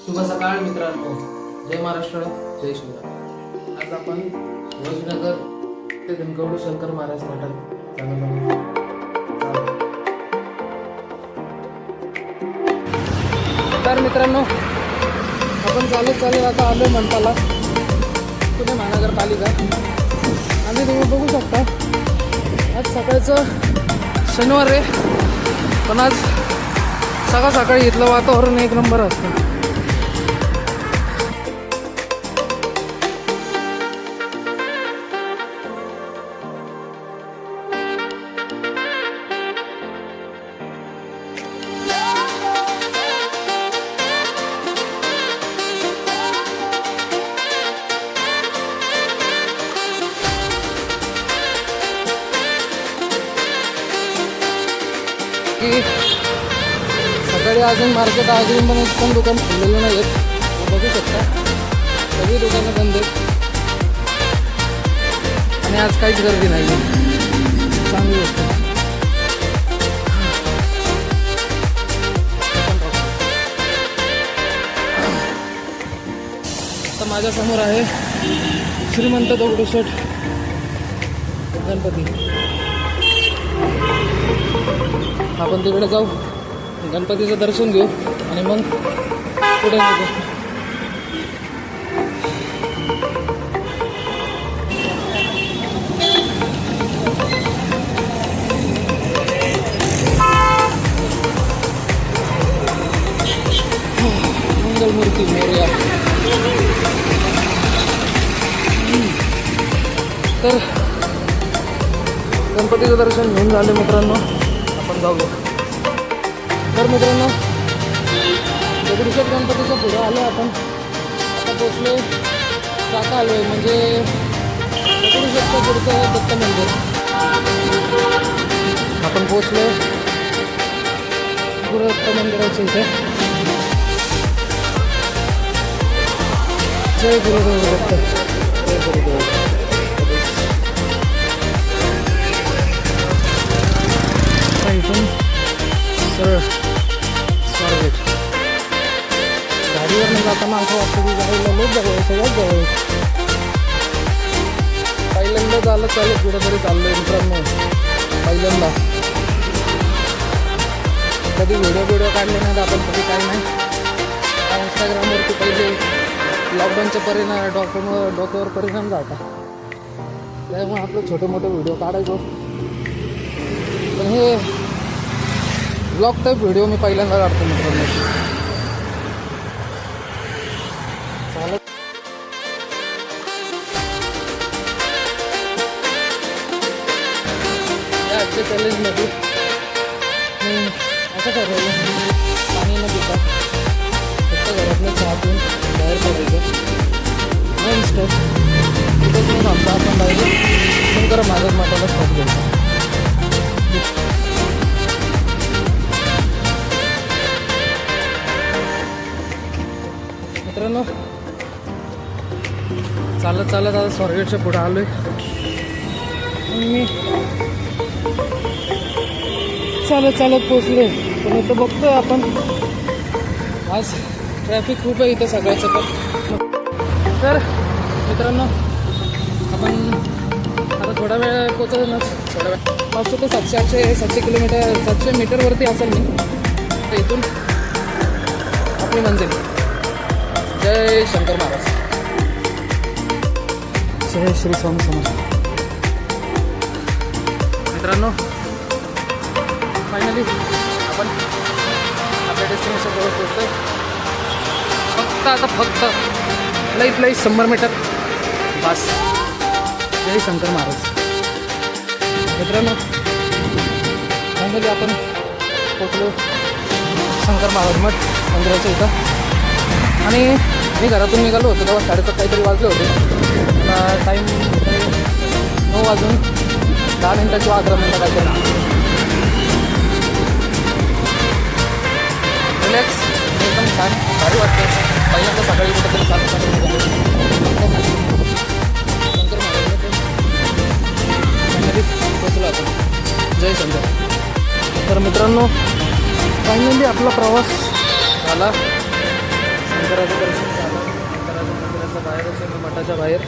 शुभ सकाळ मित्रांनो, जय महाराष्ट्र, जय शिवराय. आज आपण ध्वजनगर ते धनकवडी शंकर महाराज मठात जाणार आहोत. तर मित्रांनो, आपण चालत आता आलो मंठाला, पुणे महानगरपालिका. आणि तुम्ही बघू शकता आज सकाळचं शनिवार आहे, पण आज सकाळी इथलं वातावरण एक नंबर असतं. की सकाळी अजून मार्केट अजून पण दुकान खुललेलं नाही आहेत. बघू शकता सगळी दुकानं बंद आहेत आणि आज काहीच गर्दी नाही आहे. चांगली गोष्ट. आता माझ्यासमोर आहे श्रीमंत दगडूशेठ गणपती. आपण तिकडे जाऊ, गणपतीचं दर्शन घेऊ आणि मग पुढे निघू. मंगलमूर्ती मोरया. तर गणपतीचं दर्शन घेऊन झाले मित्रांनो, आपण जाऊया. तर मित्रांनो, दगडूशेठ गणपतीच्या पुढे आलो आपण. आता पोचलो काका आलो आहे, म्हणजे दगडूशेठच्या पुढचं दत्त मंदिर. आपण पोचलो गुरुदत्त मंदिराच्या इथे. जय गुरुदेव दत्त, जय गुरुदेव. इथून सरळ स्वारगेट. गाडीवर न जाताना असं वाटतं की गाडीला लोक जवळ, सगळ्यात जवळ. पहिल्यांदा चालत कुठंतरी चाललोय मित्रांनो, पहिल्यांदा. कधी व्हिडिओ काढले नाहीत आपण, कधी काय नाही. इंस्टाग्रामवरती पहिले लॉकडाऊनच्या डोक्यावर परिणाम झाला, त्यामुळे आपलं छोटे मोठे व्हिडिओ काढायचो. पण हे ब्लॉग टाईप व्हिडिओ मी पहिल्यांदा काढतो मित्रांनो. चालत या आजच्या चॅलेंजमध्ये मी असं ठरवलं, पाणी न पिता फक्त घरातलं चहा पिऊन बाहेर पडायचं. नॉन स्टॉप तिथेच न थांबता आपण डायरेक्ट शंकर महाराज मठाला स्टॉप घ्यायचा. मित्रांनो, चालत आता स्वारगेटच्या पुढे आलोय. मी चालत पोचले, पण इथं बघतोय आपण आज ट्रॅफिक खूप आहे इथं सकाळचं. पण तर मित्रांनो, आपण आता थोडा वेळ पोचवणार. थोडा वेळ 500 ते 700 किलोमीटर 700 मीटरवरती असेल मी. तर इथून आपली मंजिल. जय शंकर महाराज, जय श्री स्वामी समर्थ. मित्रांनो, फायनली आपण आपल्या डेस्टिनेशनजवळ पोहोचतोय. फक्त लईत 100 मीटर बस. जय शंकर महाराज. मित्रांनो, फायनली आपण पोचलो शंकर महाराज मठ मंदिराच्या इथं. आणि मी घरातून निघालो होतो तेव्हा 7:30 काहीतरी वाजले होते. टाईम 9 वाजून 10 मिनटं किंवा 11 मिनटं काहीतरी. रिलॅक्स, एकदम छान, भारी वाटतं. पहिल्यांदा सकाळी कुठेतरी चालत शंकर महाराज पोचलो आपण. जय शंकर. तर मित्रांनो, फायनली आपला प्रवास झाला. शंकराचं दर्शन झालं. शंकराच्या मंदिराच्या बाहेरच आहे, मठाच्या बाहेर.